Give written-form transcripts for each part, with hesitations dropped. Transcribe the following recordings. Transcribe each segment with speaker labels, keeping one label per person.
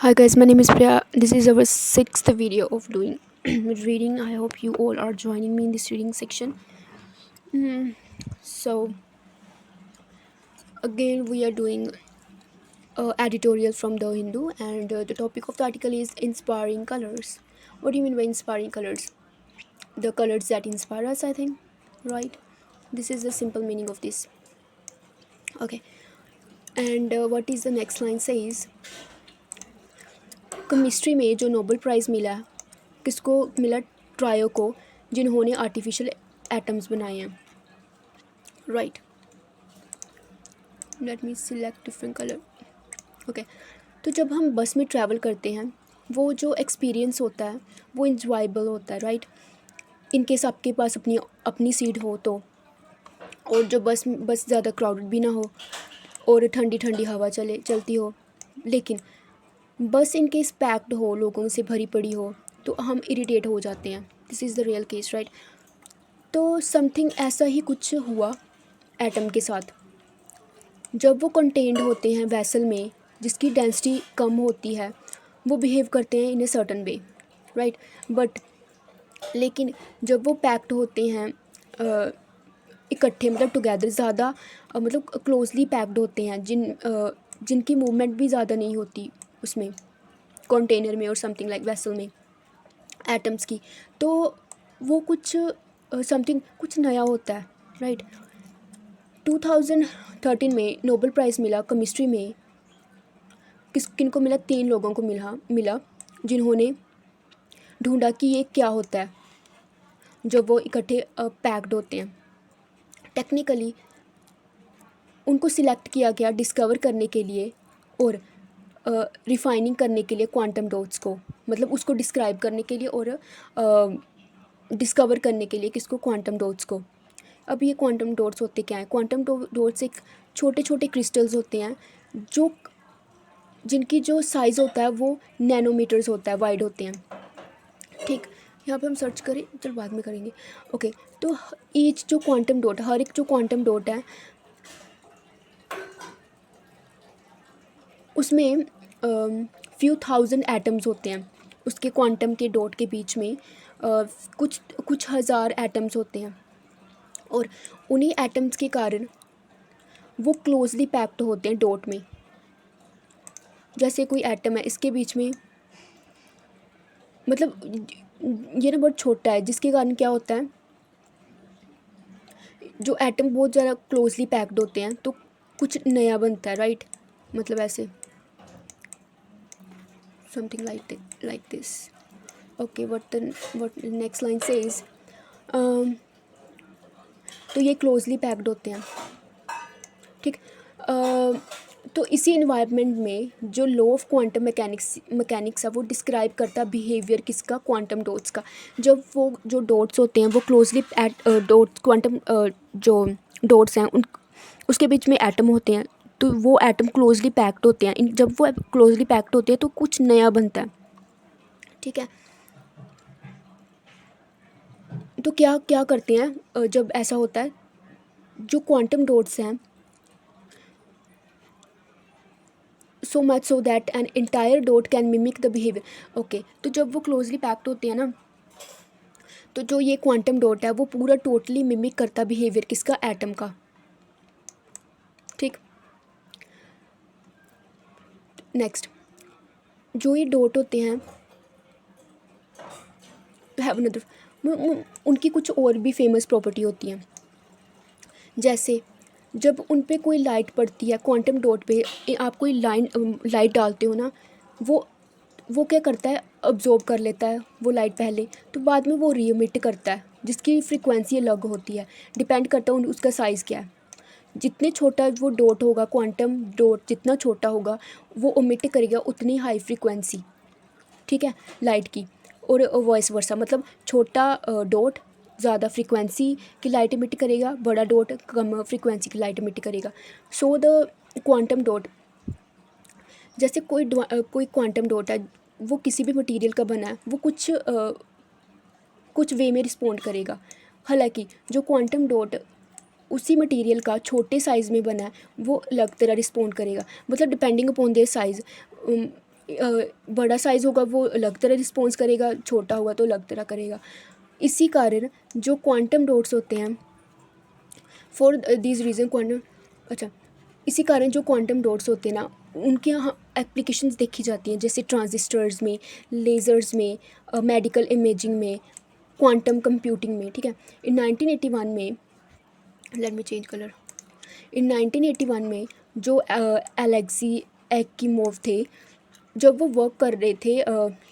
Speaker 1: Hi guys, my name is Priya. This is our sixth video of doing reading. I hope you all are joining me in this reading section. So again, we are doing editorial from the Hindu, and the topic of the article is inspiring colors. What do you mean by inspiring colors? The colors that inspire us, I think, right? This is the simple meaning of this. Okay, and what is the next line says? Chemistry में जो Nobel prize मिला, किसको मिला? Trio को, जिन्होंने artificial atoms बनाए हैं, right. Let me select different colour. Okay, तो जब हम बस में ट्रैवल करते हैं, वो जो एक्सपीरियंस होता है वो इंजॉयबल होता है, राइट. इनकेस आपके पास अपनी अपनी सीट हो तो, और जो बस ज़्यादा क्राउडेड भी ना हो और ठंडी ठंडी हवा चलती हो. लेकिन बस इनकेस पैक्ड हो, लोगों से भरी पड़ी हो, तो हम इरिटेट हो जाते हैं. This is the real case, right. तो समथिंग ऐसा ही कुछ हुआ एटम के साथ. जब वो कंटेन्ड होते हैं वेसल में जिसकी डेंसिटी कम होती है, वो बिहेव करते हैं in a certain way, right. But लेकिन जब वो पैक्ड होते हैं इकट्ठे, मतलब टुगेदर, ज़्यादा मतलब क्लोजली पैक्ड होते हैं, जिनकी मूवमेंट भी ज़्यादा नहीं होती उसमें, कंटेनर में और समथिंग लाइक वेसल में एटम्स की, तो वो कुछ समथिंग कुछ नया होता है, राइट. 2013 में नोबेल प्राइज़ मिला केमिस्ट्री में. किनको मिला? 3 लोगों को मिला जिन्होंने ढूंढा कि ये क्या होता है जब वो इकट्ठे पैक्ड होते हैं. टेक्निकली उनको सिलेक्ट किया गया डिस्कवर करने के लिए और रिफाइनिंग करने के लिए क्वांटम डॉट्स को, मतलब उसको डिस्क्राइब करने के लिए और डिस्कवर करने के लिए किसको? क्वांटम डॉट्स को. अब ये क्वांटम डॉट्स होते क्या हैं? क्वांटम डॉट्स एक छोटे छोटे क्रिस्टल्स होते हैं जिनकी जो साइज़ होता है वो नैनोमीटर्स होता है, वाइड होते हैं, ठीक. यहाँ पे हम सर्च करें, चलो बाद में करेंगे. ओके, तो ईच जो क्वांटम डॉट, हर एक जो क्वांटम डॉट है उसमें फ्यू थाउजेंड एटम्स होते हैं. उसके क्वांटम के डॉट के बीच में कुछ हज़ार एटम्स होते हैं, और उन्हीं एटम्स के कारण वो क्लोजली पैक्ड होते हैं डॉट में. जैसे कोई एटम है, इसके बीच में, मतलब ये ना बहुत छोटा है, जिसके कारण क्या होता है, जो एटम बहुत ज़्यादा क्लोजली पैक्ड होते हैं तो कुछ नया बनता है, राइट. मतलब ऐसे something like this. Okay, what next line says, तो ये क्लोजली पैक्ड होते हैं, ठीक. तो इसी इन्वायरमेंट में जो लॉ ऑफ क्वांटम मैकेनिक्स है वो डिस्क्राइब करता है बिहेवियर किसका? क्वांटम डॉट्स का. जब वो जो डॉट्स होते हैं वो क्लोजली डॉट्स, क्वांटम जो डॉट्स हैं उसके बीच में एटम होते हैं, तो वो एटम क्लोजली पैक्ड होते हैं. जब वो क्लोजली पैक्ड होते हैं तो कुछ नया बनता है, ठीक है. तो क्या क्या करते हैं जब ऐसा होता है? जो क्वांटम डॉट्स हैं, so much so that an entire dot can mimic the behaviour. Okay, तो जब वो क्लोजली पैक्ड होते हैं ना, तो जो ये क्वांटम डॉट है वो पूरा टोटली मिमिक करता बिहेवियर किसका? एटम का, ठीक. नेक्स्ट, जो ये डॉट होते हैं हैव अनदर, उनकी कुछ और भी फेमस प्रॉपर्टी होती हैं. जैसे जब उन पे कोई लाइट पड़ती है, क्वांटम डॉट पे आप कोई लाइट डालते हो ना, वो क्या करता है? अब्जॉर्ब कर लेता है वो लाइट पहले, तो बाद में वो रीमिट करता है, जिसकी फ्रिक्वेंसी अलग होती है. डिपेंड करता है उसका साइज़ क्या है. जितने छोटा वो डॉट होगा, क्वांटम डॉट जितना छोटा होगा, वो ओमिट करेगा उतनी हाई फ्रिक्वेंसी, ठीक है, लाइट की. और वॉइस वर्सा, मतलब छोटा डॉट ज़्यादा फ्रिक्वेंसी की लाइट इमिट करेगा, बड़ा डॉट कम फ्रिक्वेंसी की लाइट इमिट करेगा. सो द क्वांटम डॉट, जैसे कोई क्वांटम डॉट है, वो किसी भी मटेरियल का बना है, वो कुछ वे में रिस्पॉन्ड करेगा. हालांकि जो क्वांटम डॉट उसी मटेरियल का छोटे साइज़ में बना है वो अलग तरह रिस्पॉन्ड करेगा, मतलब डिपेंडिंग अपॉन देयर साइज़. बड़ा साइज़ होगा वो अलग तरह रिस्पॉन्स करेगा, छोटा होगा तो अलग तरह करेगा। इसी कारण जो क्वांटम डॉट्स होते हैं, फॉर दिस रीज़न क्वांटम, अच्छा, इसी कारण जो क्वांटम डॉट्स होते हैं ना, उनके यहाँ एप्लीकेशंस देखी जाती हैं, जैसे ट्रांजिस्टर्स में, लेज़र्स में, मेडिकल इमेजिंग में, क्वांटम कंप्यूटिंग में, ठीक है। इन 1981 में, लेट मी चेंज कलर, इन 1981 में जो एलेक्सी एक्कीमोव थे, जब वो वर्क कर रहे थे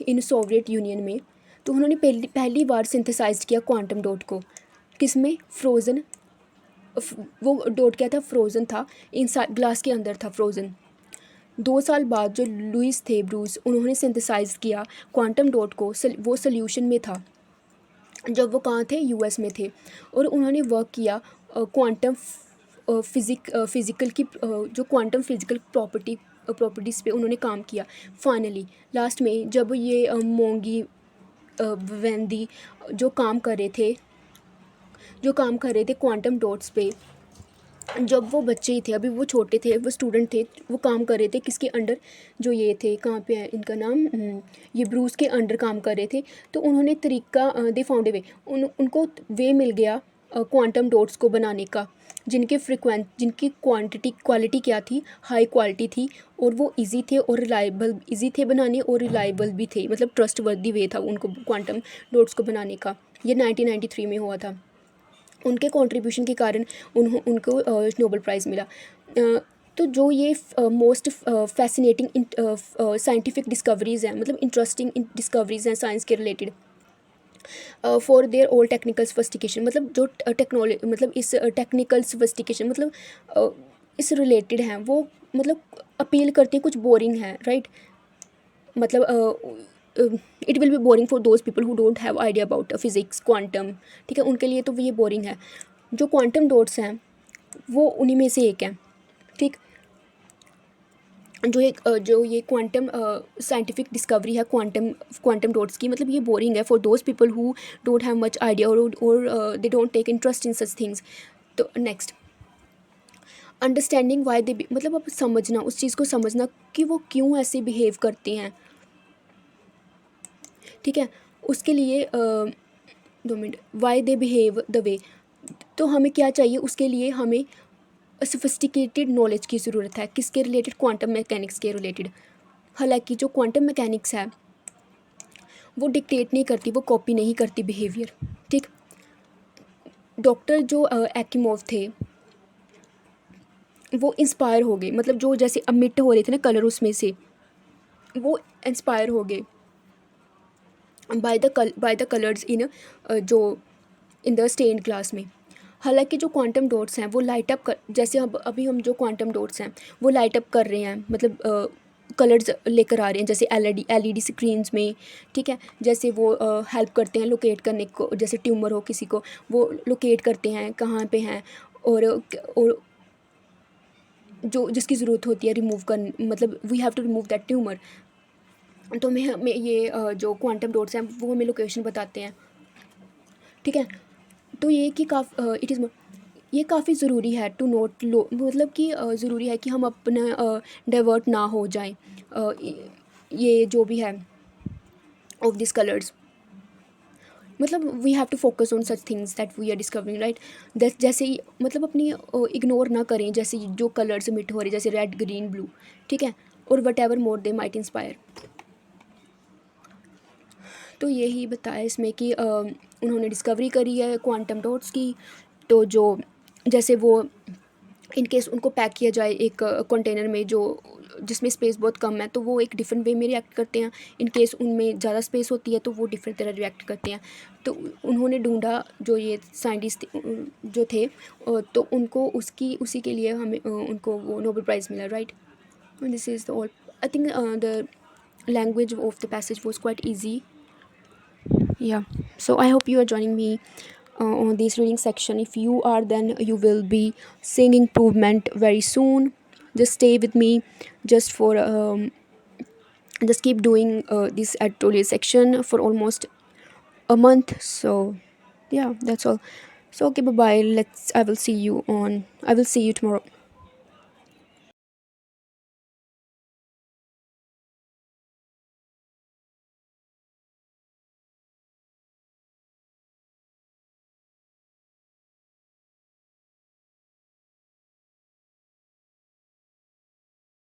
Speaker 1: इन सोवियत यूनियन में, तो उन्होंने पहली बार सिंथेसाइज किया क्वांटम डॉट को। किस में? फ्रोज़न, वो डॉट क्या था? फ्रोज़न था, इन ग्लास के अंदर था फ्रोज़न। 2 साल बाद जो लुइस थे ब्रूस, उन्होंने सिंथेसाइज किया क्वांटम डॉट को, वो सोल्यूशन में था जब वो कहाँ थे? यूएस में थे। और उन्होंने वर्क किया क्वांटम फिज़िकल की जो क्वांटम फिज़िकल प्रॉपर्टीज़ पे उन्होंने काम किया। फाइनली लास्ट में जब ये मोंगी वेंदी जो काम कर रहे थे क्वांटम डॉट्स पे, जब वो बच्चे ही थे, अभी वो छोटे थे, वो स्टूडेंट थे, वो काम कर रहे थे किसके अंडर? जो ये थे, कहाँ पे है इनका नाम, ये ब्रूस के अंडर काम कर रहे थे। तो उन्होंने तरीका दे फाउंड ए वे, उनको वे मिल गया क्वांटम डॉट्स को बनाने का, जिनकी क्वालिटी क्या थी? हाई क्वालिटी थी, और वो इजी थे और रिलायबल, इजी थे बनाने और रिलायबल भी थे, मतलब ट्रस्टवर्दी वे था उनको क्वांटम डॉट्स को बनाने का। ये 1993 में हुआ था। उनके कंट्रीब्यूशन के कारण उनको नोबेल प्राइज़ मिला। तो जो ये मोस्ट फैसिनेटिंग साइंटिफिक डिस्कवरीज़ हैं, मतलब इंटरेस्टिंग डिस्कवरीज़ हैं साइंस के related, for their old technical sophistication, मतलब जो टेक्नोलॉजी, मतलब इस टेक्निकल सोफिस्टिकेशन, मतलब इस रिलेटेड हैं, वो मतलब अपील करती हैं, कुछ बोरिंग है, राइट। मतलब it will be boring for those people who don't have idea about physics, quantum, ठीक है, उनके लिए तो ये बोरिंग है। जो क्वांटम डॉट्स हैं वो उन्हीं में से एक है, ठीक। जो ये क्वांटम साइंटिफिक डिस्कवरी है क्वांटम डॉट्स की, मतलब ये बोरिंग है for those people who don't have much idea और they don't take interest in such things. तो नेक्स्ट, अंडरस्टैंडिंग वाई दे, मतलब अब समझना, उस चीज़ को समझना कि वो क्यों ऐसे बिहेव करते हैं, ठीक है। उसके लिए 2 minute, why they behave the way, तो हमें क्या चाहिए? उसके लिए हमें सोफिस्टिकेटेड नॉलेज की ज़रूरत है, किसके रिलेटेड? क्वांटम मैकेनिक्स के रिलेटेड। हालांकि जो क्वांटम मैकेनिक्स है वो डिक्टेट नहीं करती, वो कॉपी नहीं करती बिहेवियर, ठीक। डॉक्टर जो एक्कीमोव थे, वो इंस्पायर हो गए, मतलब जो जैसे अमिट हो रहे थे ना कलर उसमें से, वो इंस्पायर हो गए बाय द कलर्स इन जो इन द स्टेन्ड ग्लास में। हालांकि जो क्वांटम डॉट्स हैं वो लाइट अप कर, जैसे अब अभी हम जो क्वांटम डॉट्स हैं वो लाइट अप कर रहे हैं, मतलब कलर्स लेकर आ रहे हैं, जैसे एलईडी स्क्रीन्स में, ठीक है। जैसे वो हेल्प करते हैं लोकेट करने को, जैसे ट्यूमर हो किसी को, वो लोकेट करते हैं कहाँ पे हैं, और जो जिसकी ज़रूरत होती है रिमूव कर, मतलब we have to remove that tumour. तो हमें ये जो क्वांटम डॉट्स हैं वो हमें लोकेशन बताते हैं, ठीक है। तो ये कि इट इज़, ये काफ़ी ज़रूरी है टू नोट लो, मतलब कि ज़रूरी है कि हम अपना डाइवर्ट ना हो जाएं ये जो भी है ऑफ दिस कलर्स, मतलब we have to focus on such things that we are discovering, right. जैसे मतलब अपनी इग्नोर ना करें, जैसे जो कलर्स मिट हो रहे, जैसे रेड, ग्रीन, ब्लू, ठीक है, और what ever more they might inspire. तो यही बताया इसमें कि उन्होंने डिस्कवरी करी है क्वांटम डॉट्स की। तो जो जैसे वो इन केस उनको पैक किया जाए एक कंटेनर में जो जिसमें स्पेस बहुत कम है, तो वो एक डिफरेंट वे में रिएक्ट करते हैं। इन केस उनमें ज़्यादा स्पेस होती है तो वो डिफरेंट तरह रिएक्ट करते हैं। तो उन्होंने ढूंढा, जो ये साइंटिस्ट जो थे, तो उनको उसी के लिए हमें उनको वो नोबेल प्राइज़ मिला, right. This is the all, I think the language of the passage was quite easy. Yeah, so I hope you are joining me on this reading section. If you are, then you will be seeing improvement very soon. Just stay with me, just for just keep doing this editorial section for almost a month. So yeah, that's all. So okay, bye bye. I will see you tomorrow.